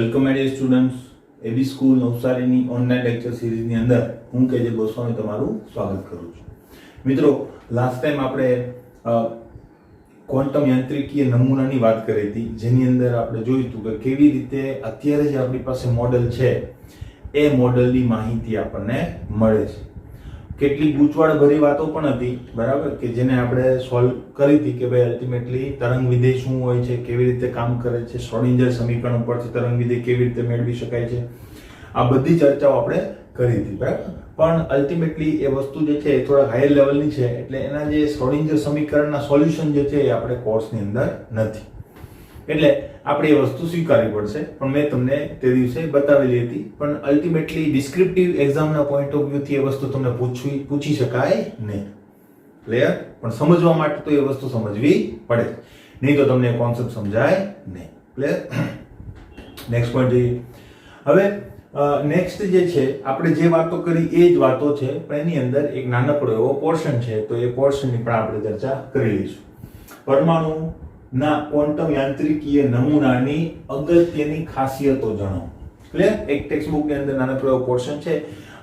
Welcome my dear students, AB school નવસારીની online lecture સિરીઝની અંદર હું કેજે ગોસ્વામી તમારું સ્વાગત કરું છું. મિત્રો, લાસ્ટ ટાઈમ આપણે ક્વોન્ટમ યાંત્રિકીય નમૂનાની વાત કરી હતી, જેની અંદર આપણે જોયું હતું કે કેવી રીતે અત્યારે જે આપણી પાસે મોડેલ છે એ મોડેલની માહિતી આપણને મળે છે. કેટલીક ગૂંચવણભરી વાતો પણ હતી, બરાબર, કે જેને આપણે સોલ્વ કરી હતી કે ભાઈ અલ્ટિમેટલી તરંગ વિધેય શું હોય છે, કેવી રીતે કામ કરે છે, શ્રોડિંજર સમીકરણ ઉપરથી તરંગ વિધેય કેવી રીતે મેળવી શકાય છે. આ બધી ચર્ચાઓ આપણે કરી હતી, બરાબર. પણ અલ્ટિમેટલી એ વસ્તુ જે છે એ થોડા હાયર લેવલની છે, એટલે એના જે શ્રોડિંજર સમીકરણના સોલ્યુશન જે છે એ આપણે કોર્સની અંદર નથી, એટલે આપણે એ વસ્તુ સ્વીકારવી પડશે. પણ મેં તમને તે દિવસે બતાવેલી હતી. પણ અલ્ટિમેટલી ડિસ્ક્રિપ્ટિવ એક્ઝામના પોઈન્ટ ઓફ વ્યૂથી એ વસ્તુ તમને પૂછી શકાય નહીં. ક્લિયર? પણ સમજવા માટે તો એ વસ્તુ સમજવી પડે, નહીં તો તમને કોન્સેપ્ટ સમજાય નહીં. ક્લિયર? નેક્સ્ટ પોઈન્ટ જોઈએ. હવે નેક્સ્ટ જે છે આપણે જે વાતો કરી એ જ વાતો છે, પણ એની અંદર એક નાનકડો એવો પોર્શન છે, તો એ પોર્શનની પણ આપણે ચર્ચા કરી લઈશું. પરમાણુ ના ક્વોન્ટમ યાંત્રિકીય નમૂનાની અગત્યની ખાસિયતો જણાવો. ક્લિયર? એક ટેક્સ્ટ બુક ની અંદર નાનકડો એવો પોર્શન છે.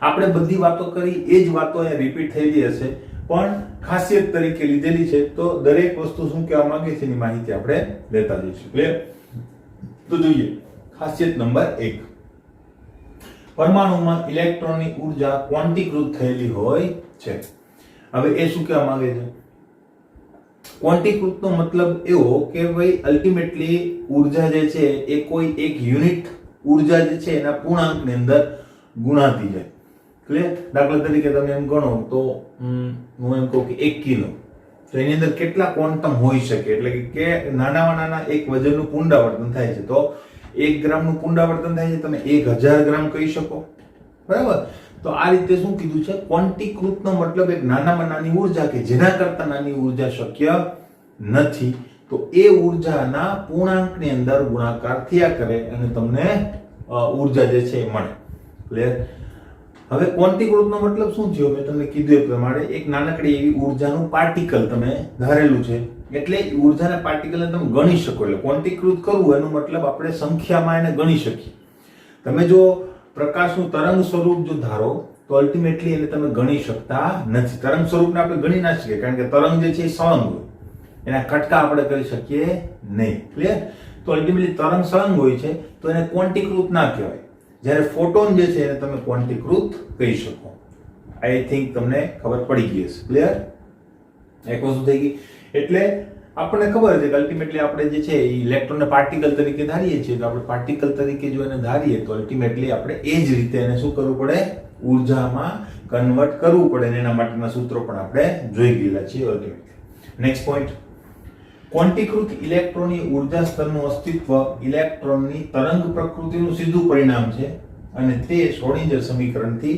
આપણે બધી વાતો કરી એ જ વાતો અહીંયા રિપીટ થયેલી હશે, પણ ખાસિયત તરીકે લીધેલી છે, તો દરેક વસ્તુ શું કહેવા માંગે છે એની માહિતી આપણે લેતા જઈશું. ક્લિયર? તો જોઈએ ખાસિયત નંબર 1. પરમાણુમાં ઇલેક્ટ્રોનની ઊર્જા ક્વોન્ટીકૃત થયેલી હોય છે. હવે એ શું કહેવા માંગે છે? ક્વોન્ટીકૃતનો મતલબ એવો કે ભાઈ અલ્ટિમેટલી ઊર્જા જે છે એ કોઈ એક યુનિટ ઊર્જા જે છે એના પૂર્ણાંકની અંદર ગુણાતી જાય. ક્લિયર? દાખલા તરીકે તમે એમ ગણો તો હું એમ કહું કે 1 કિલો, તો એની અંદર કેટલા ક્વોન્ટમ હોઈ શકે, એટલે કે નાનામાં નાના એક વજનનું પુનરાવર્તન થાય છે, તો 1 ગ્રામનું પુનરાવર્તન થાય છે, તમે 1000 ગ્રામ કહી શકો, બરાબર. તો આ રીતે શું કીધું છે? ક્વોન્ટીકૃતનો મતલબ એક નાનામાં નાની ઊર્જા કે જેના કરતા નાની ઊર્જા શક્ય નથી, તો એ ઊર્જાના પૂર્ણાંકની અંદર ગુણાકાર થયા કરે અને તમને ઊર્જા જે છે એ મળે. ક્લિયર? હવે ક્વોન્ટીકૃતનો મતલબ શું થયો? મેં તમને કીધું એ પ્રમાણે એક નાનકડી એવી ઊર્જાનું પાર્ટિકલ તમે ધારેલું છે, એટલે ઊર્જાના પાર્ટિકલને તમે ગણી શકો. એટલે ક્વોન્ટીકૃત કરવું એનો મતલબ આપણે સંખ્યામાં એને ગણી શકીએ. તમે જો પ્રકાશનું તરંગ સ્વરૂપ જો ધારો તો અલ્ટિમેટલી એને તમે ગણી શકતા નથી. તરંગ સ્વરૂપને આપણે ગણી ના શકીએ, કારણ કે તરંગ જે છે એ સળંગ હોય, એના કટકા આપણે કરી શકીએ નહીં. ક્લિયર? તો અલ્ટિમેટલી તરંગ સળંગ હોય છે, તો એને ક્વોન્ટીકૃત ના કહેવાય. જ્યારે ફોટોન જે છે એને તમે ક્વોન્ટીકૃત કહી શકો. આઈ થિંક તમને ખબર પડી ગઈ હશે. ક્લિયર? એક વસ્તુ થઈ ગઈ. એટલે આપણને ખબર છે કે અલ્ટિમેટલી આપણે જે છે એ ઇલેક્ટ્રોનને પાર્ટિકલ તરીકે ધારીએ છીએ, તો આપણે પાર્ટિકલ તરીકે જો એને ધારીએ તો અલ્ટિમેટલી આપણે એ જ રીતે એને શું કરવું પડે? ઊર્જામાં કન્વર્ટ કરવું પડે, અને એના માટેના સૂત્રો પણ આપણે જોઈ ગયેલા છીએ અલ્ટિમેટલી. Next point. ક્વોન્ટીકૃત ઇલેક્ટ્રોનની ઊર્જા સ્તરનું અસ્તિત્વ ઇલેક્ટ્રોનની તરંગ પ્રકૃતિનું સીધું પરિણામ છે, અને તે શ્રોડિંજર સમીકરણથી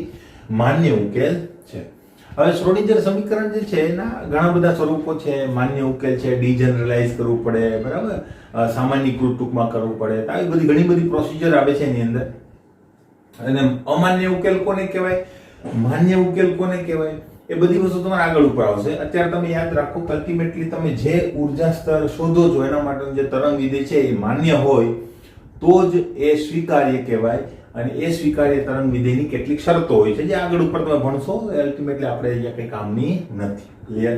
માન્ય ઉકેલ છે. હવે શ્રોડિંજર સમીકરણ જે છે એના ઘણા બધા સ્વરૂપો છે. માન્ય ઉકેલ છે, ડીજનરલાઇઝ કરવું પડે, બરાબર, સામાન્યીકૃત ટૂંકમાં કરવું પડે, આવી બધી ઘણી બધી પ્રોસિજર આવે છે એની અંદર. અને અમાન્ય ઉકેલ કોને કહેવાય, માન્ય ઉકેલ કોને કહેવાય, એ બધી વસ્તુ તમારે આગળ ઉપર આવશે. અત્યારે તમે યાદ રાખો કે અલ્ટિમેટલી તમે જે ઊર્જા સ્તર શોધો છો એના માટેનું જે તરંગ વિધેય છે એ માન્ય હોય તો જ એ સ્વીકાર્ય કહેવાય, અને એ સ્વીકાર્ય તરંગ વિધેયની કેટલીક શરતો હોય છે જે આગળ ઉપર તમે ભણશો. અલ્ટિમેટલી આપણે અહીંયા કંઈ કામની નથી. ક્લિયર?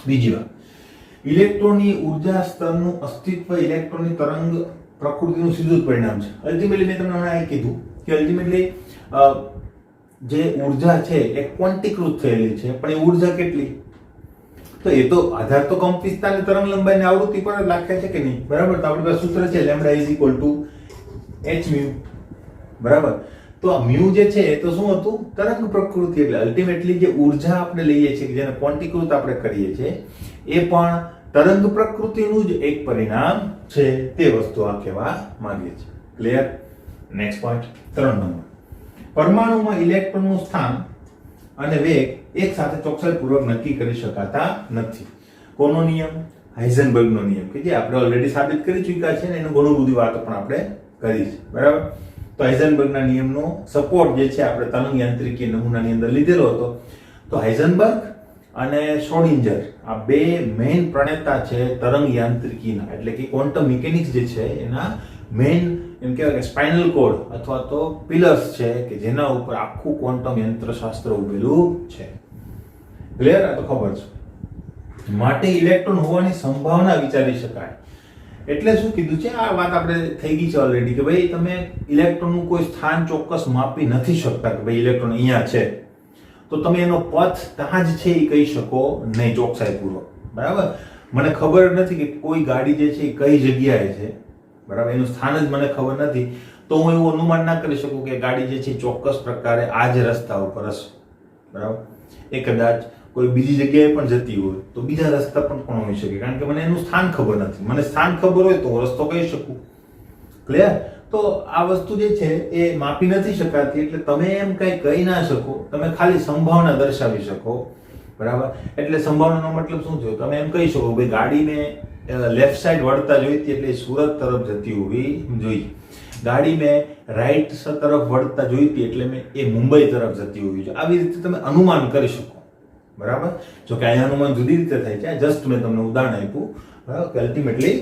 બીજી વાત, ઇલેક્ટ્રોનની ઊર્જા સ્તરનું અસ્તિત્વ ઇલેક્ટ્રોનની તરંગ પ્રકૃતિનું સીધું જ પરિણામ છે. અલ્ટિમેટલી મેં તમને હમણાં કીધું કે અલ્ટિમેટલી જે ઊર્જા છે એ ક્વોન્ટીકૃત થયેલી છે, પણ એ ઊર્જા કેટલી? તો એ તો આધાર તો કંપનવિસ્તારની તરંગ લંબાઈની આવૃત્તિ પર જ લાગે છે કે નહીં, બરાબર. તો આપણી પાસે સૂત્ર છે લેમ્ડા h μ, બરાબર. તો આ મ્યુ જે છે એ તો શું હતું? તરંગ પ્રકૃતિ. એટલે અલ્ટિમેટલી જે ઊર્જા આપણે લઈએ છીએ, જેને ક્વોન્ટીકૃત આપણે કરીએ છીએ, એ પણ તરંગ પ્રકૃતિનું જ એક પરિણામ છે. તે વસ્તુ આ કહેવા માંગીએ છીએ. ક્લિયર? નેક્સ્ટ પોઈન્ટ 3 નંબર. પરમાણુમાં ઇલેક્ટ્રોનનું સ્થાન અને વેગ એક સાથે ચોકસાઈપૂર્વક નક્કી કરી શકાતા નથી. કોનો નિયમ? હાઇઝનબર્ગનો નિયમ, કે જે આપણે ઓલરેડી સાબિત કરી ચૂક્યા છે, ને એનું ઘણું બધી વાતો પણ આપણે કરી છે, બરાબર. તો હાઇઝનબર્ગના નિયમનો સપોર્ટ જે છે આપણે તરંગ યાંત્રિકી નમૂનાની અંદર લીધેલો હતો. તો હાઇઝનબર્ગ અને શ્રોડિંજર આ બે મેઇન પ્રણેતા છે તરંગ યાંત્રિકીના, એટલે કે ક્વોન્ટમ મિકેનિક્સ જે છે એના મેઇન એમ કહેવાય કે સ્પાઇનલ કોડ અથવા તો પિલર્સ છે કે જેના ઉપર આખું ક્વોન્ટમ યંત્રશાસ્ત્ર ઉભેલું છે. ક્લિયર? આ તો ખબર છે. માટે ઇલેક્ટ્રોન હોવાની સંભાવના વિચારી શકાય. એટલે શું કીધું છે? આ વાત આપણે થઈ ગઈ છે ઓલરેડી કે ભાઈ તમે ઇલેક્ટ્રોનનું કોઈ સ્થાન ચોક્કસ માપી નથી શકતા કે ભાઈ ઇલેક્ટ્રોન અહીંયા છે તો તમે એનો પથ ત્યાં જ છે એ કહી શકો નહીં ચોકસાઈપૂર્વક. બરાબર? મને ખબર નથી કે કોઈ ગાડી જે છે એ કઈ જગ્યાએ છે, બરાબર, એનું સ્થાન જ મને ખબર નથી, તો હું એવું અનુમાન ના કરી શકું કે ગાડી જે છે ચોક્કસ પ્રકારે આ જ રસ્તા ઉપર હશે. બરાબર? એ કદાચ કોઈ બીજી જગ્યાએ પણ જતી હોય તો બીજા રસ્તા પણ હોઈ શકે, કારણ કે મને એનું સ્થાન ખબર નથી. મને સ્થાન ખબર હોય તો હું રસ્તો કહી શકું. ક્લિયર? તો આ વસ્તુ જે છે એ માપી નથી શકાતી, એટલે તમે એમ કઈ કહી ના શકો, તમે ખાલી સંભાવના દર્શાવી શકો. બરાબર? એટલે સંભાવનાનો મતલબ શું થયો? તમે એમ કહી શકો ભાઈ ગાડીને લેફ્ટ સાઈડ વળતા જોઈતી એટલે સુરત તરફ જતી હોવી જોઈએ, ગાડી મેં રાઈટ તરફ વળતા જોઈતી એટલે મેં એ મુંબઈ તરફ જતી હોવી જોઈએ. આવી રીતે તમે અનુમાન કરી શકો. બરાબર? જો કે અહીંયા અનુમાન જુદી રીતે થાય છે, જસ્ટ મેં તમને ઉદાહરણ આપ્યું. બરાબર? કે અલ્ટિમેટલી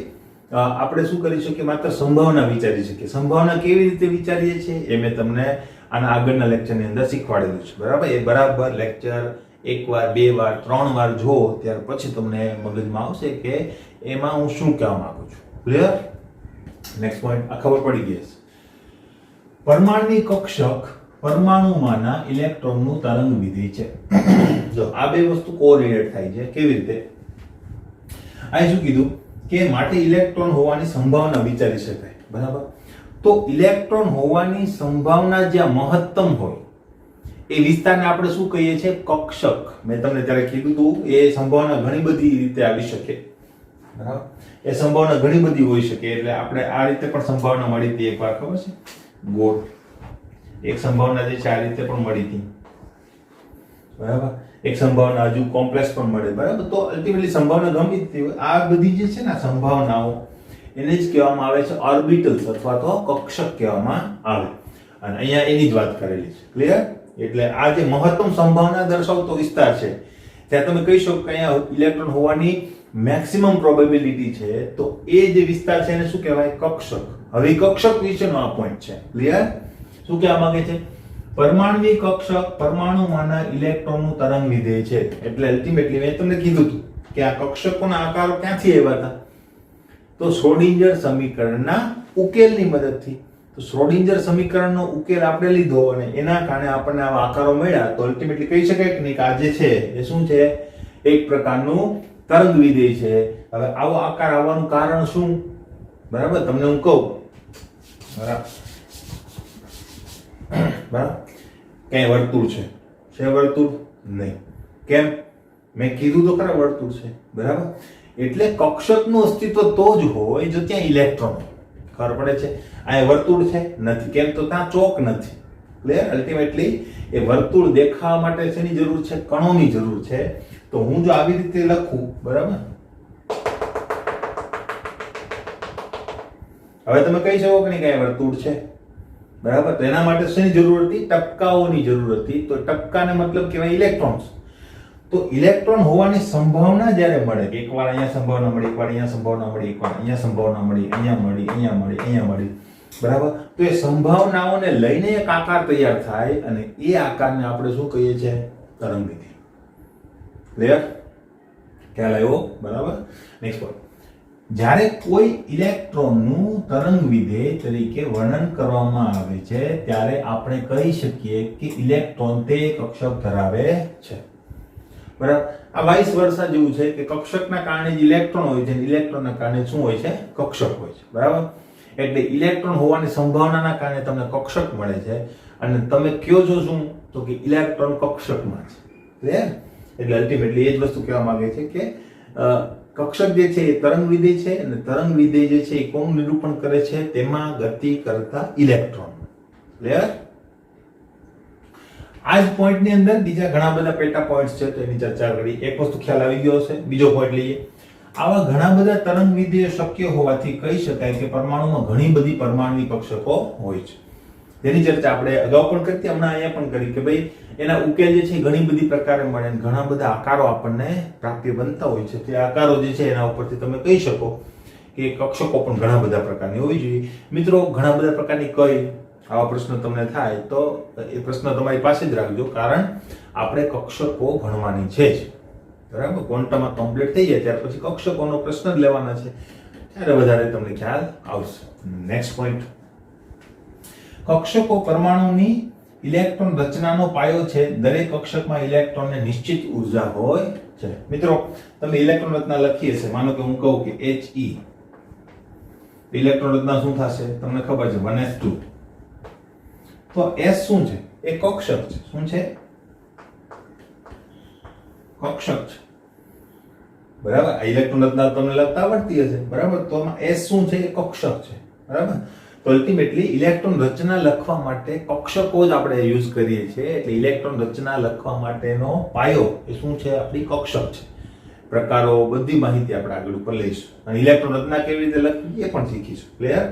આપણે શું કરી શકીએ? માત્ર સંભાવના વિચારી શકીએ. સંભાવના કેવી રીતે વિચારીએ છીએ એ મેં તમને આના આગળના લેક્ચરની અંદર શીખવાડેલું છે. બરાબર? એ બરાબર લેક્ચર એકવાર, બે વાર, ત્રણ વાર જો ત્યાર પછી તમને મગજમાં આવશે કે એમાં હું શું કહેવા માંગુ છું. ક્લિયર? નેક્સ્ટ પોઈન્ટ આ ખબર પડી ગઈ છે. પરમાણુની કક્ષક પરમાણુમાંના ઇલેક્ટ્રોનનું તરંગ વિધેય છે. જો આ બે વસ્તુ કોરિલેટ થાય છે. કેવી રીતે? આ શું કીધું કે માટે ઇલેક્ટ્રોન હોવાની સંભાવના વિચારી શકાય. બરાબર? તો ઇલેક્ટ્રોન હોવાની સંભાવના જ્યાં મહત્તમ હોય એ વિસ્તારને આપણે શું કહીએ છીએ? કક્ષક. મેં તમને ત્યારે કીધું હતું એ સંભાવના ઘણી બધી રીતે આવી શકે. બરાબર? એ સંભાવના ઘણી બધી હોઈ શકે. એટલે આપણે આ રીતે પણ સંભાવના મળી હતી એકવાર, ખબર છે? ગોળ એક સંભાવના જે છે આ રીતે પણ મળી હતી. બરાબર? એક સંભાવના હજુ કોમ્પ્લેક્સ પણ મળે. બરાબર? તો અલ્ટિમેટલી સંભાવના ગમે તે હોય, આ બધી જે છે ને સંભાવનાઓ એને જ કહેવામાં આવે છે ઓર્બિટલ્સ અથવા તો કક્ષક કહેવામાં આવે. અને અહીંયા એની જ વાત કરેલી છે. ક્લિયર? એટલે આ જે મહત્તમ સંભાવના દર્શાવતો વિસ્તાર છે ત્યાં તમે કહી શકો કે અહીંયા ઇલેક્ટ્રોન હોવાની મેક્સિમમ પ્રોબેબિલિટી છે, તો એ જે વિસ્તાર છે એને શું કહેવાય? કક્ષક. હવે કક્ષક વિશેનો આ પોઈન્ટ છે. ક્લિયર? શું કહેવા માંગે છે? પરમાણુની કક્ષક પરમાણુમાંના ઇલેક્ટ્રોનનું તરંગ વિધેય છે. એટલે અલ્ટિમેટલી મેં તમને કીધું હતું કે આ કક્ષકોના આકારો ક્યાંથી આવ્યા હતા? તો શ્રોડિંજર સમીકરણના ઉકેલની મદદથી. તો શ્રોડિંજર સમીકરણનો ઉકેલ આપણે લીધો અને એના કારણે આપણને આવા આકારો મળ્યા. તો અલ્ટિમેટલી કહી શકાય કે નહીં કે આ જે છે એ શું છે? એક પ્રકારનું તરંગ વિધેય છે. હવે આવો આકાર આવવાનું કારણ શું? બરાબર? તમને હું કહું. બરાબર? બરાબર? કઈ વર્તુળ છે? છે વર્તુળ? નહીં. કેમ? મેં કીધું તો ખરા વર્તુળ છે. બરાબર? એટલે કક્ષકનું અસ્તિત્વ તો જ હોય જો ત્યાં ઇલેક્ટ્રોન. ખબર પડે છે? આ વર્તુળ છે? નથી. કેમ? તો ત્યાં ચોક નથી. ક્લિયર? અલ્ટિમેટલી એ વર્તુળ દેખાવા માટે શેની જરૂર છે? કણોની જરૂર છે. તો હું જો આવી રીતે લખું, બરાબર, હવે તમે કહી શકો કે નહીં કે વર્તુળ છે. બરાબર? તો એના માટે શેની જરૂર હતી? ટપકાઓની જરૂર હતી. તો ટપકાને મતલબ કહેવાય ઇલેક્ટ્રોન્સ. તો ઇલેક્ટ્રોન હોવાની સંભાવના જ્યારે મળે, એકવાર અહીંયા સંભાવના મળી, એકવાર અહીંયા સંભાવના મળી, એકવાર અહીંયા સંભાવના મળી, અહીંયા મળી, અહીંયા મળી, અહીંયા મળી. બરાબર? તો એ સંભાવનાઓને લઈને એક આકાર તૈયાર થાય અને એ આકારને આપણે શું કહીએ છીએ? તરંગ વિધેય. ક્લિયર? ખ્યાલ આવ્યો? બરાબર? Next point. જ્યારે કોઈ ઇલેક્ટ્રોનનું તરંગ વિધેય તરીકે વર્ણન કરવામાં આવે છે ત્યારે આપણે કહી શકીએ કે ઇલેક્ટ્રોન તે કક્ષક ધરાવે છે. બરાબર? આ વાઇસ વર્સા જેવું છે કે કક્ષકના કારણે જ ઇલેક્ટ્રોન હોય છે, ઇલેક્ટ્રોનના કારણે શું હોય છે? કક્ષક હોય છે. બરાબર? એટલે ઇલેક્ટ્રોન હોવાની સંભાવનાના કારણે તમને કક્ષક મળે છે અને તમે કયો છો શું? તો કે ઇલેક્ટ્રોન કક્ષકમાં છે. ક્લિયર? એટલે અલ્ટિમેટલી એ જ વસ્તુ કહેવા માંગે છે કે કક્ષક જે છે એ તરંગ વિધેય છે અને તરંગ વિધેય જે છે એ કોનું નિરૂપણ કરે છે? તેમાં ગતિ કરતા ઇલેક્ટ્રોન. ક્લિયર? આ જ પોઈન્ટની અંદર બીજા ઘણા બધા પેટા પોઈન્ટ્સ છે તો એની ચર્ચા કરી. એક વસ્તુ ખ્યાલ આવી ગયો હશે. બીજો પોઈન્ટ લઈએ. આવા ઘણા બધા તરંગ વિધેયો શક્ય હોવાથી કહી શકાય કે પરમાણુમાં ઘણી બધી પરમાણુની કક્ષકો હોય છે. જેની ચર્ચા આપણે અગાઉ પણ કરી, હમણાં અહીંયા પણ કરી કે ભાઈ એના ઉકેલ જે છે ઘણી બધી પ્રકારે મળે અને ઘણા બધા આકારો આપણને પ્રાપ્ય બનતા હોય છે. તે આકારો જે છે એના ઉપરથી તમે કહી શકો કે કે કક્ષકો પણ ઘણા બધા પ્રકારની હોવી જોઈએ. મિત્રો ઘણા બધા પ્રકારની કઈ આવા પ્રશ્ન તમને થાય તો એ પ્રશ્ન તમારી પાસે જ રાખજો, કારણ આપણે કક્ષકો ભણવાની છે જ. બરાબર, ક્વોન્ટમમાં કમ્પ્લીટ થઈ જાય ત્યાર પછી કક્ષકોનો પ્રશ્ન જ લેવાના છે, ત્યારે વધારે તમને ખ્યાલ આવશે. નેક્સ્ટ પોઈન્ટ, કક્ષકો પરમાણુની ઇલેક્ટ્રોન રચનાનો પાયો છે. દરેક કક્ષકમાં ઇલેક્ટ્રોનને નિશ્ચિત ઉર્જા હોય છે. મિત્રો તમે ઇલેક્ટ્રોન રચના લખી હશે, માનો કે હું કહું કે He, ઇલેક્ટ્રોન રચના શું થશે તમને ખબર છે, 1s2. તો S શું છે? એ કક્ષક છે. શું છે? કક્ષક છે. બરાબર, આ ઇલેક્ટ્રોન રચના તમને લખતા આવડતી હશે. બરાબર, તો આમાં S શું છે? એ કક્ષક છે. બરાબર, તો અલ્ટિમેટલી ઇલેક્ટ્રોન રચના લખવા માટે કક્ષકો જ આપણે યુઝ કરીએ છીએ. એટલે ઇલેક્ટ્રોન રચના લખવા માટેનો પાયો એ શું છે? આપણી કક્ષક છે. પ્રકારો, બધી માહિતી આપણે આગળ ઉપર લઈશું, અને ઇલેક્ટ્રોન રચના કેવી રીતે લખવી એ પણ શીખીશું. ક્લિયર?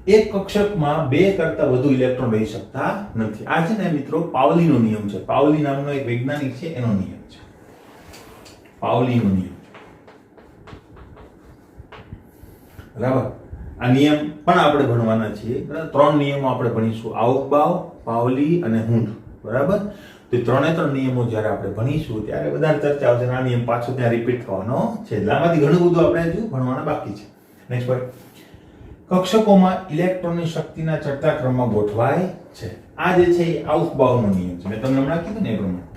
એક કક્ષકમાં 2 કરતા વધુ ઇલેક્ટ્રોન રહી શકતા નથી. આ છે ને મિત્રો પાવલીનો નિયમ છે. પાવલી નામનો એક વૈજ્ઞાનિક છે, એનો નિયમ છે પાવલીનો નિયમ. બરાબર, આ નિયમ પણ આપણે ભણવાના છીએ. બરાબર, 3 નિયમો આપણે ભણીશું, આઉફબાઉ, પાવલી અને હુન્ડ. બરાબર, તો 3 નિયમો જ્યારે આપણે ભણીશું ત્યારે વધારે ચર્ચા આવશે. આ નિયમ પાછો ત્યાં રિપીટ થવાનો છે. આમાંથી ઘણું બધું આપણે હજુ ભણવાના બાકી છે. નેક્સ્ટ પોઈન્ટ, કક્ષકોમાં ઇલેક્ટ્રોનની શક્તિના ચડતા ક્રમમાં ગોઠવાય છે. આ જે છે એ આઉફબાઉનો નિયમ છે. મેં તમને હમણાં કીધું ને એ પ્રમાણે.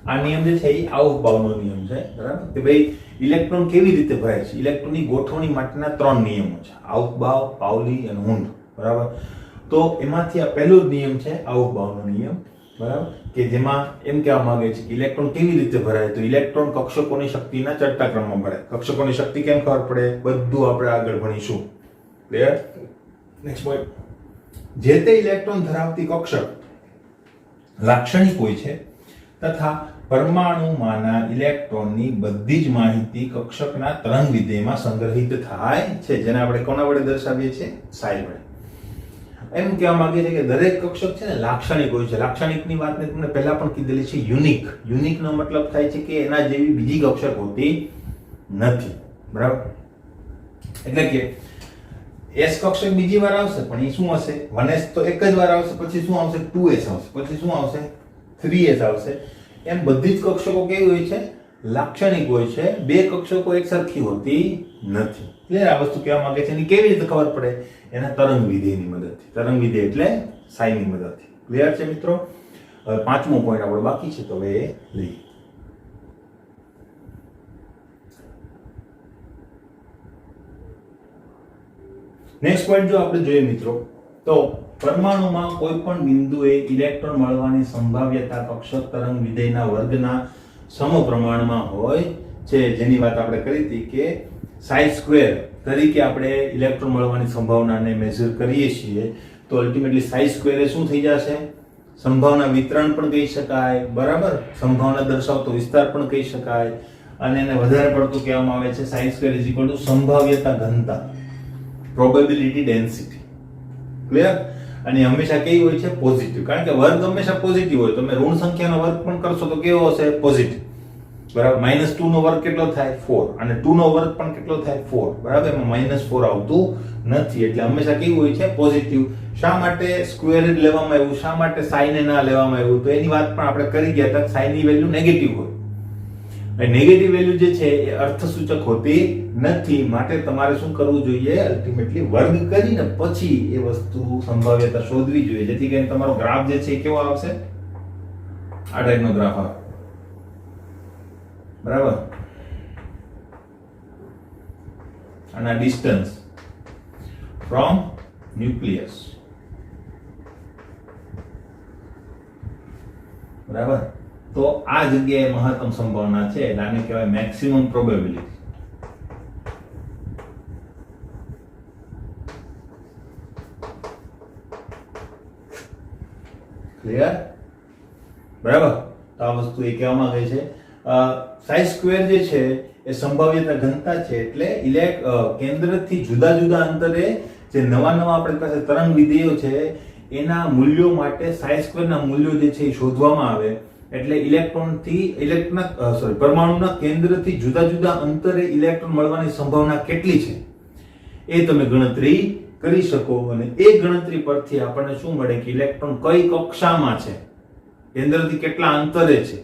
આ નિયમ જે છે એ આઉફબાઉનો નિયમ છે. બરાબર, કે ભાઈ ઇલેક્ટ્રોન કેવી રીતે ભરાય છે, ઇલેક્ટ્રોનની ગોઠવણી માટેના 3 નિયમો છે, આઉફબાઉ, પાવલી અને હુન્ડ. બરાબર, તો એમાંથી આ પહેલો જ નિયમ છે આઉફબાઉનો નિયમ. બરાબર, કે જેમાં એમ કહેવા માંગે છે કે ઇલેક્ટ્રોન કેવી રીતે ભરાય, તો ઇલેક્ટ્રોન કક્ષકોની શક્તિના ચડતા ક્રમમાં ભરાય. કક્ષકોની શક્તિ કેમ ખબર પડે, બધું આપણે આગળ ભણીશું. ક્લિયર? નેક્સ્ટ પોઈન્ટ, જે તે ઇલેક્ટ્રોન ધરાવતી કક્ષક લાક્ષણિક હોય છે તથા પરમાણુમાંના ઇલેક્ટ્રોનની બધી જ માહિતી કક્ષકના તરંગ વિધેયમાં સંગ્રહિત થાય છે, જેને આપણે કોના વડે દર્શાવીએ છીએ? સાઈ વડે. એમ કહેવા માંગે છે કે દરેક કક્ષક છે ને લાક્ષણિક હોય છે. લાક્ષણિકની વાત મેં તમને પહેલા પણ કીધેલી છે. યુનિક, યુનિકનો મતલબ થાય છે કે એના જેવી બીજી કક્ષક હોતી નથી. બરાબર, એટલે કે S કક્ષક બીજી વાર આવશે પણ એ શું હશે? 1s તો એક જ વાર આવશે, પછી શું આવશે? 2s આવશે, પછી શું આવશે? 3s આવશે. એમ બધી જ કક્ષકો કેવી હોય છે? લાક્ષણિક હોય છે. 2 કક્ષકો એક સરખી હોતી નથી. ક્લિયર? આ વસ્તુ કહેવા માંગે છે. એની કેવી રીતે ખબર પડે? એના તરંગ વિધેયની મદદથી. તરંગ વિધેય એટલે સાઈની મદદથી. ક્લિયર છે મિત્રો? હવે 5મો પોઈન્ટ આપણો બાકી છે, તો હવે એ લઈએ. નેક્સ્ટ પોઈન્ટ જો આપણે જોઈએ મિત્રો, તો પરમાણુમાં કોઈ પણ બિંદુએ ઇલેક્ટ્રોન મળવાની સંભાવ્યતા કક્ષક તરંગ વિધેયના વર્ગના સમપ્રમાણમાં હોય છે, જેની વાત આપણે કરી હતી કે સાઈ સ્ક્વેર તરીકે આપણે ઇલેક્ટ્રોન મળવાની સંભાવનાને મેઝર કરીએ છીએ. તો અલ્ટિમેટલી સાઈ સ્ક્વેર એ શું થઈ જશે? સંભાવના વિતરણ પણ કહી શકાય. બરાબર, સંભાવના દર્શાવતો વિસ્તાર પણ કહી શકાય. અને એને વધારે પડતું કહેવામાં આવે છે psi square is equal to સંભાવ્યતા ઘનતા, પ્રોબેબિલિટી ડેન્સિટી. ક્લિયર? અને હંમેશા કેવી હોય છે? પોઝિટિવ. કારણ કે વર્ગ હંમેશા પોઝિટિવ હોય. તમે ઋણ સંખ્યાનો વર્ગ પણ કરશો તો કેવો હશે? પોઝિટિવ. બરાબર, -2 નો વર્ગ કેટલો થાય? 4. અને 2 નો વર્ગ પણ કેટલો થાય? 4. બરાબર, એમાં -4 આવતું નથી. એટલે હંમેશા કેવું હોય છે? પોઝિટિવ. શા માટે સ્ક્વેર જ લેવામાં આવ્યું? શા માટે સાઈને ના લેવામાં આવ્યું? તો એની વાત પણ આપણે કરી ગયા હતા. સાઈનની વેલ્યુ નેગેટિવ હોય. નેગેટિવ વેલ્યુ જે છે એ અર્થસૂચક હોતી નથી. માટે તમારે શું કરવું જોઈએ? અલ્ટિમેટલી વર્ગ કરીને પછી એ વસ્તુ સંભાવ્યતા શોધવી જોઈએ, જેથી કરીને તમારો ગ્રાફ જે છે એ કેવો આવશે? આ ટાઈપનો ગ્રાફ આવે. બરાબર, અને આ ડિસ્ટન્સ ફ્રોમ ન્યુક્લિયસ. બરાબર, તો આ જગ્યાએ મહત્તમ સંભાવના છે, એટલે આને કહેવાય મેક્સિમમ પ્રોબેબિલિટી. ક્લિયર? બરાબર, તો આ વસ્તુ એ કહેવામાં આવે છે. સાઈ સ્ક્વેર જે છે એ સંભાવ્યતા ઘનતા છે. એટલે કેન્દ્રથી જુદા જુદા અંતરે જે નવા આપણી પાસે તરંગ વિધેયો છે એના મૂલ્યો માટે સાઈ સ્ક્વેરના મૂલ્યો જે છે એ શોધવામાં આવે. એટલે પરમાણુના કેન્દ્રથી જુદા જુદા અંતરે ઇલેક્ટ્રોન મળવાની સંભાવના કેટલી છે એ તમે ગણતરી કરી શકો, અને એ ગણતરી પરથી આપણને શું મળે કે ઇલેક્ટ્રોન કઈ કક્ષામાં છે, કેન્દ્રથી કેટલા અંતરે છે,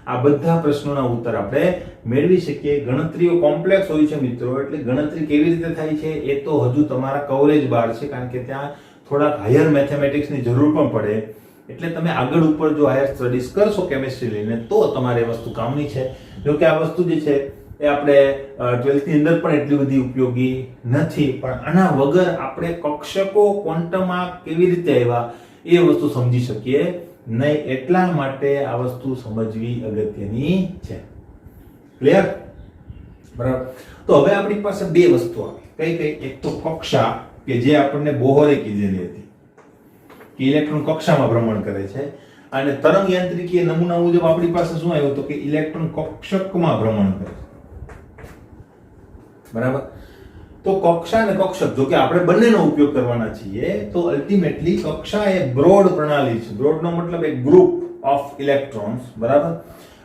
આ બધા પ્રશ્નોના ઉત્તર આપણે મેળવી શકીએ. ગણતરીઓ કોમ્પ્લેક્સ હોય છે મિત્રો, એટલે ગણતરી કેવી રીતે થાય છે એ તો હજુ તમારા કવરેજ બહાર છે, કારણ કે ત્યાં થોડાક હાયર મેથેમેટિક્સની જરૂર પણ પડે. એટલે તમે આગળ ઉપર જો હાયર સ્ટડીઝ કરશો કેમિસ્ટ્રી લઈને તો તમારે એ વસ્તુ કામની છે. જો કે આ વસ્તુ જે છે એ આપણે 12th ની અંદર પણ એટલી બધી ઉપયોગી નથી, પણ આના વગર આપણે કક્ષકો ક્વોન્ટમમાં કેવી રીતે આવ્યા એ વસ્તુ સમજી શકીએ નહીં. એટલા માટે આ વસ્તુ સમજવી અગત્યની છે. ક્લિયર? બરાબર. તો હવે આપણી પાસે બે વસ્તુ આવી. કઈ કઈ? એક તો કક્ષા કે જે આપણને બોહરે કીધેલી હતી કે ઇલેક્ટ્રોન કક્ષામાં ભ્રમણ કરે છે, અને તરંગ યાંત્રિકીય નમૂના મુજબ આપણી પાસે શું આવ્યું તો કે ઇલેક્ટ્રોન કક્ષકમાં ભ્રમણ કરે છે. બરાબર. તો કક્ષા અને કક્ષક, જો કે આપણે બંનેનો ઉપયોગ કરવાના છીએ, તો અલ્ટિમેટલી કક્ષા એ બ્રોડ પ્રણાલી છે. બ્રોડનો મતલબ એક ગ્રુપ ઓફ ઇલેક્ટ્રોન્સ. બરાબર.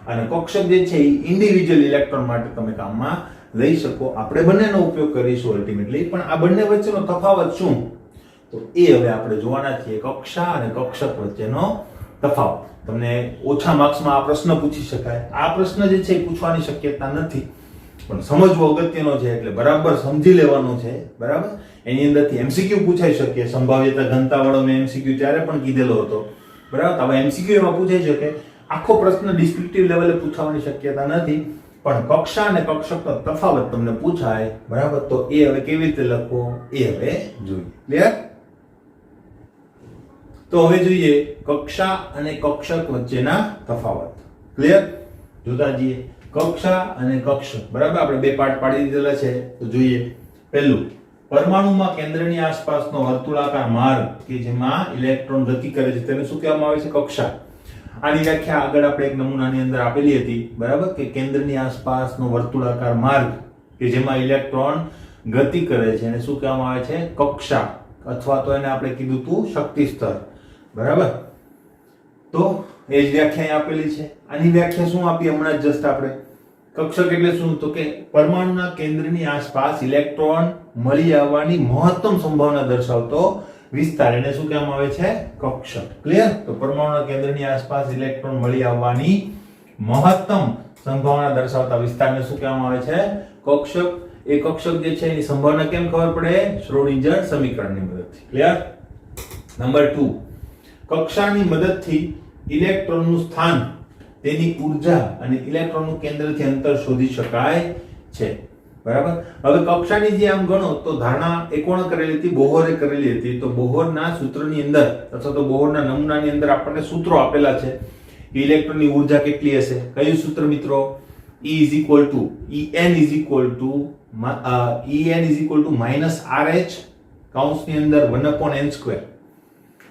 અને કક્ષક જે છે એ ઇન્ડિવિડ્યુઅલ ઇલેક્ટ્રોન માટે તમે કામમાં લઈ શકો. આપણે બંનેનો ઉપયોગ કરીશું અલ્ટિમેટલી, પણ આ બંને વચ્ચેનો તફાવત શું તો એ હવે આપણે જોવાના છીએ. કક્ષા અને કક્ષક વચ્ચેનો તફાવત. તમને ઓછા માર્ક્સમાં આ પ્રશ્ન પૂછી શકાય. આ પ્રશ્ન જે છે એ પૂછવાની શક્યતા નથી, પણ સમજવો અગત્યનો છે, એટલે બરાબર સમજી લેવાનું છે. બરાબર. એની અંદરથી એમસીક્યુ પૂછાઈ શકે. સંભાવ્યતા ઘનતા વાળો મેં એમસીક્યુ ત્યારે પણ કીધેલો હતો. બરાબર. હવે એમસીક્યુ એમાં પૂછાઈ શકે. આખો પ્રશ્ન ડિસ્ક્રિપ્ટિવ લેવલે પૂછવાની શક્યતા નથી, પણ કક્ષા અને કક્ષકનો તફાવત તમને પૂછાય. બરાબર. તો એ હવે કેવી રીતે લખવો એ હવે જોઈએ. ક્લિયર? તો હવે જોઈએ કક્ષા અને કક્ષક વચ્ચેના તફાવત. ક્લિયર? જોતા જઈએ કક્ષા અને કક્ષક. બરાબર. આપણે બે પાર્ટ પાડી દીધેલા છે, તો જોઈએ. પહેલું, પરમાણુમાં કેન્દ્રની આસપાસનો વર્તુળાકાર માર્ગ કે જેમાં ઇલેક્ટ્રોન ગતિ કરે છે તેને શું કહેવામાં આવે છે? કક્ષા. આની વ્યાખ્યા આગળ આપણે એક નમૂનાની અંદર આપેલી હતી. બરાબર. કે કેન્દ્રની આસપાસનો વર્તુળાકાર માર્ગ કે જેમાં ઇલેક્ટ્રોન ગતિ કરે છે એને શું કહેવામાં આવે છે? કક્ષા. અથવા તો એને આપણે કીધું હતું શક્તિ સ્તર. બરાબર. તો એ જ વ્યાખ્યા આપેલી છે. આની વ્યાખ્યા શું આપી હમણાં જસ્ટ આપણે? કક્ષક એટલે શું તો કે પરમાણુના કેન્દ્રની આસપાસ ઇલેક્ટ્રોન મળી આવવાની મહત્તમ સંભાવના દર્શાવતો વિસ્તાર, એને શું કહેવામાં આવે છે? કક્ષક. ક્લિયર? તો પરમાણુના કેન્દ્રની આસપાસ ઇલેક્ટ્રોન મળી આવવાની મહત્તમ સંભાવના દર્શાવતા વિસ્તારને શું કહેવામાં આવે છે? કક્ષક. એ કક્ષક જે છે એની સંભાવના કેમ ખબર પડે? શ્રોડિંજર સમીકરણની મદદથી. ક્લિયર? નંબર 2, કક્ષાની મદદથી ઇલેક્ટ્રોનનું સ્થાન, તેની ઊર્જા અને ઇલેક્ટ્રોનનું કેન્દ્રથી અંતર શોધી શકાય છે. બરાબર. હવે કક્ષાની જે આમ ગણો તો ધારણા એ કોણે કરેલી હતી? બોહરે કરેલી હતી. તો બોહરના સૂત્રની અંદર અથવા તો બોહરના નમૂનાની અંદર આપણને સૂત્રો આપેલા છે કે ઇલેક્ટ્રોનની ઊર્જા કેટલી હશે. કયું સૂત્ર મિત્રો? E En -RH કૌંસની અંદર 1/n².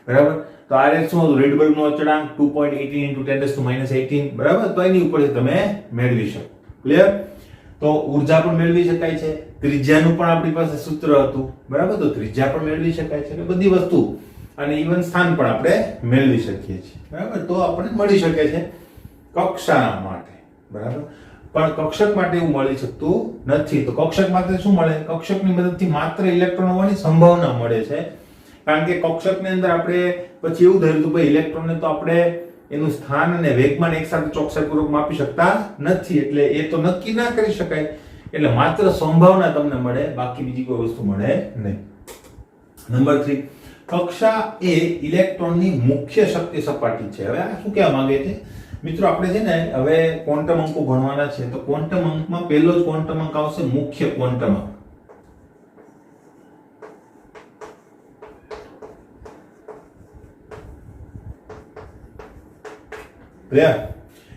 બરાબર. તો RH શું હતું? રેડબર્ગનો અચળાંક 2.18 × 10⁻18. બરાબર. તો એની ઉપરથી તમે મેળવી શકો. ક્લિયર? તો ઊર્જા પણ મેળવી શકાય છે. ત્રિજ્યાનું પણ આપણી પાસે સૂત્ર હતું. બરાબર. તો ત્રિજ્યા પણ મેળવી શકાય છે. બધી વસ્તુ અને ઇવન સ્થાન પણ આપણે મેળવી શકીએ છીએ. બરાબર. તો આપણને મળી શકે છે કક્ષા માટે. બરાબર. પણ કક્ષક માટે એવું મળી શકતું નથી. તો કક્ષક માટે શું મળે? કક્ષકની મદદથી માત્ર ઇલેક્ટ્રોન હોવાની સંભાવના મળે છે, કારણ કે કક્ષકની અંદર આપણે પછી એવું ધર્યું હતું ભાઈ ઇલેક્ટ્રોનને તો આપણે એનું સ્થાન અને વેગમાન એકસાથે ચોકસાઈપૂર્વક માપી શકતા નથી, એટલે એ તો નક્કી ના કરી શકાય. એટલે માત્ર સંભાવના તમને મળે, બાકી બીજી કોઈ વસ્તુ મળે નહીં. નંબર 3, કક્ષા એ ઇલેક્ટ્રોનની મુખ્ય શક્તિ સપાટી છે. હવે આ શું કહેવા માંગે છે મિત્રો? આપણે છે ને હવે ક્વોન્ટમ અંકો ભણવાના છે, તો ક્વોન્ટમ અંકમાં પહેલો જ ક્વોન્ટમ અંક આવશે મુખ્ય ક્વોન્ટમ અંક.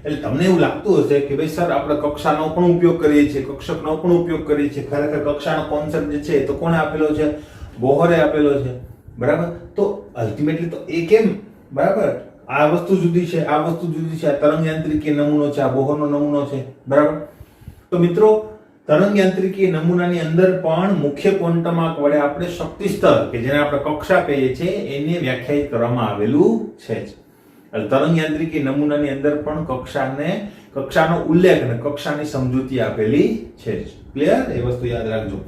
એટલે તમને એવું લાગતું હશે કે ભાઈ સર આપણે કક્ષાનો પણ ઉપયોગ કરીએ છીએ, કક્ષકનો પણ ઉપયોગ કરીએ છીએ. ખરેખર કક્ષાનો કોન્સેપ્ટ જે છે તો કોણે આપેલો છે? બોહરે આપેલો છે. બરાબર. તો અલ્ટિમેટલી તો એ કેમ? બરાબર. આ વસ્તુ જુદી છે, આ વસ્તુ જુદી છે. આ તરંગ યાંત્રિકી નમૂનો છે, આ બોહરનો નમૂનો છે. બરાબર. તો મિત્રો તરંગ યાંત્રિકી નમૂનાની અંદર પણ મુખ્ય ક્વોન્ટમાંક વડે આપણે શક્તિ સ્તર કે જેને આપણે કક્ષા કહીએ છીએ એને વ્યાખ્યાયિત કરવામાં આવેલું છે. એટલે તરંગ યાંત્રિકી નમૂનાની અંદર પણ કક્ષાનો ઉલ્લેખ અને કક્ષાની સમજૂતી આપેલી છે. ક્લિયર? એ વસ્તુ યાદ રાખજો.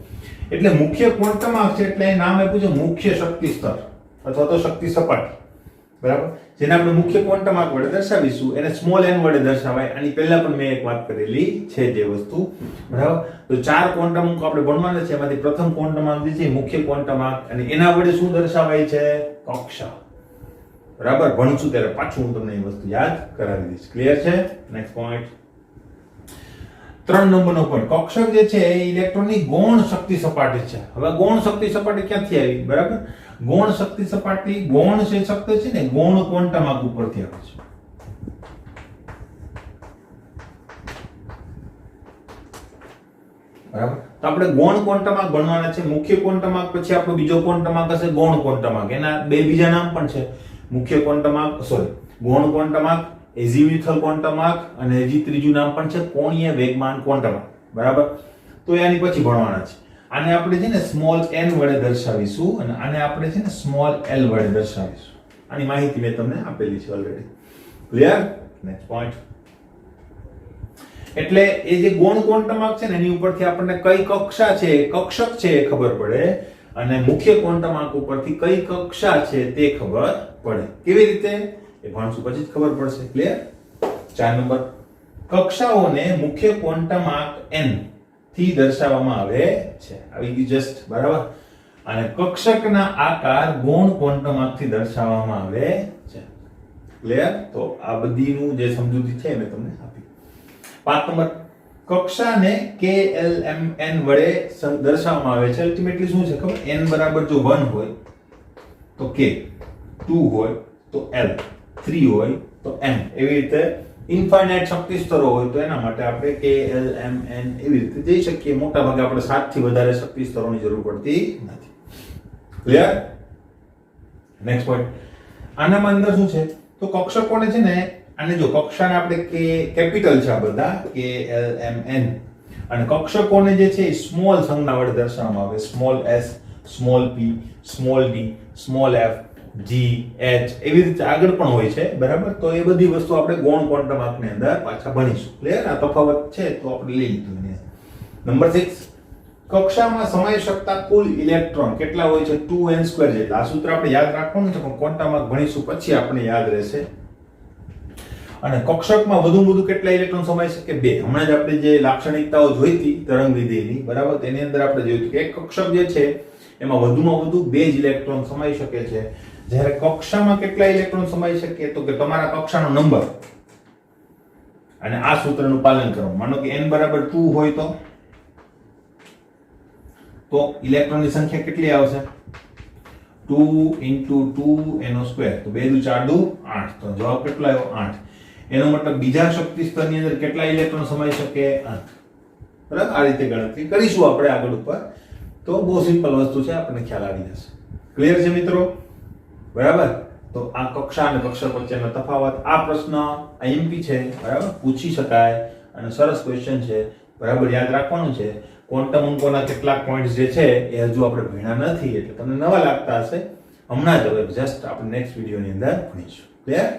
એટલે મુખ્ય ક્વોન્ટમ આંક છે એટલે નામ આપ્યું છે મુખ્ય શક્તિ સ્તર અથવા તો શક્તિ સપાટી. બરાબર? જેને આપણે મુખ્ય ક્વોન્ટમ આંક વડે દર્શાવીશું એને સ્મોલ n વડે દર્શાવાય. આની પહેલા પણ મેં એક વાત કરેલી છે જે વસ્તુ. બરાબર? તો 4 ક્વોન્ટમ અંકો આપણે ભણવાના છે. એમાંથી પ્રથમ ક્વોન્ટમ આંક જે છે મુખ્ય ક્વોન્ટમ આંક, અને એના વડે શું દર્શાવાય છે? કક્ષા. બરાબર? ભણશું ત્યારે પાછું હું તમને એ વસ્તુ યાદ કરાવી દઈશ. ક્લિયર છે? નેક્સ્ટ પોઈન્ટ 3 નંબરનો પોઈન્ટ. કક્ષક જે છે એ ઇલેક્ટ્રોનની ગૌણ શક્તિ સપાટી છે. હવે ગૌણ શક્તિ સપાટી ક્યાંથી આવી? બરાબર? ગૌણ શક્તિ સપાટી, ગૌણ જે શબ્દ છે ને ગૌણ ક્વોન્ટમ આંક ઉપરથી આવે છે. બરાબર? તો આપણે ગૌણ ક્વોન્ટમ આંક ભણવાના છે. મુખ્ય ક્વોન્ટમ આંક પછી આપણો બીજો ક્વોન્ટમ આંક હશે ગૌણ ક્વોન્ટમ આંક. એના બે બીજા નામ પણ છે. મુખ્ય ક્વોન્ટમ આંક, ગૌણ ક્વોન્ટમ આંક, એઝીમ્યુથલ ક્વોન્ટમ આંક, અને હજી ત્રીજું નામ પણ છે કોણીય વેગમાન ક્વોન્ટમ આંક. બરાબર? તો એની પછી ભણવાના છે. આને આપણે છે ને સ્મોલ n વડે દર્શાવીશું અને આને આપણે છે ને સ્મોલ l વડે દર્શાવીશું. આની માહિતી મેં તમને આપેલી છે ઓલરેડી. ક્લિયર? Next point. એટલે એ જે ગૌણ ક્વોન્ટમ આંક છે ને એની ઉપરથી આપણને કઈ કક્ષા છે, કક્ષક છે એ ખબર પડે, અને મુખ્ય ક્વોન્ટમ આંક ઉપરથી કઈ કક્ષા છે તે ખબર પડે. કેવી રીતે? એ ભણશું પછી જ ખબર પડશે. ક્લિયર? 4 નંબર. કક્ષાઓને મુખ્ય ક્વોન્ટમ આંક n થી દર્શાવવામાં આવે છે. આવી ગયું જસ્ટ. બરાબર? અને કક્ષકના આકાર ગૌણ ક્વોન્ટમ આંક થી દર્શાવવામાં આવે છે. ક્લિયર? તો આ બધીનું જે સમજૂતી છે મેં તમને આપી. 5 નંબર. કક્ષાને KLMN વડે દર્શાવવામાં આવે છે. અલ્ટિમેટલી શું છે ખબર? n બરાબર જો 1 હોય તો k, 2 હોય તો l, 3 હોય તો m. એવી રીતે ઇન્ફાઇનાઇટ શક્તિ સ્તરો હોય તો એના માટે આપણે KLMN એવી રીતે જઈ શકીએ. મોટા ભાગે આપણે 7 થી વધારે શક્તિ સ્તરોની જરૂર પડતી નથી. ક્લિયર? Next point. આનામાં અંદર શું છે તો કક્ષકોને છે ને આને જો કક્ષાને આપણે કેપિટલ છે આ બધા KLMN, અને કક્ષકોને જે છે એ સ્મોલ સંજ્ઞા વડે દર્શાવવામાં આવે. Small s, small p, small d, small f, g, h એવી રીતે આગળ પણ હોય છે. બરાબર? તો એ બધી વસ્તુ આપણે ગૌણ ક્વોન્ટમ આંકની અંદર પાછા ભણીશું. ક્લિયર? આ તફાવત છે તો આપણે લઈ લીધું એને. નંબર 6. કક્ષામાં સમાઈ શકતા કુલ ઇલેક્ટ્રોન કેટલા હોય છે? 2n2 જેટલા. આ સૂત્ર આપણે યાદ રાખવાનું છે પણ ક્વોન્ટમ આંક ભણીશું પછી આપણે યાદ રહેશે. અને કક્ષકમાં વધુ કેટલા ઇલેક્ટ્રોન સમાઈ શકે? 2. હમણાં જ આપણે જે લાક્ષણિકતાઓ જોઈ હતી તરંગ વિધેયની, બરાબર, તેની અંદર આપણે જોયું કે એક કક્ષક જે છે એમાં વધુમાં વધુ 2 જ ઇલેક્ટ્રોન સમાઈ શકે છે. જ્યારે કક્ષામાં કેટલા ઇલેક્ટ્રોન સમાઈ શકે? તો કે તમારા કક્ષાનો નંબર અને આ સૂત્રનું પાલન કરો. માનો કે n બરાબર 2 હોય તો ઇલેક્ટ્રોનની સંખ્યા કેટલી આવશે? 2 * 2n². તો 2 × 4 = 8. તો જવાબ કેટલો આવ્યો? 8. એનો મતલબ બીજા શક્તિ સ્તરની અંદર કેટલા ઇલેક્ટ્રોન સમાઈ શકે? 8. બરાબર? આ રીતે ગણતરી કરીશું આપણે આગળ ઉપર. તો બહુ સિમ્પલ વસ્તુ છે, આપણને ખ્યાલ આવી જશે. ક્લિયર છે મિત્રો? બરાબર? તો આ કક્ષા અને કક્ષક વચ્ચેનો તફાવત, આ પ્રશ્ન IMP છે. બરાબર? પૂછી શકાય અને સરસ ક્વેશ્ચન છે. બરાબર? યાદ રાખવાનું છે. ક્વોન્ટમ અંકોના કેટલાક પોઈન્ટ્સ જે છે એ હજુ આપણે ભણ્યા નથી એટલે તમને નવા લાગતા હશે. હમણાં જ હવે જસ્ટ આપણે નેક્સ્ટ વિડિયોની અંદર ભણીશું. ક્લિયર?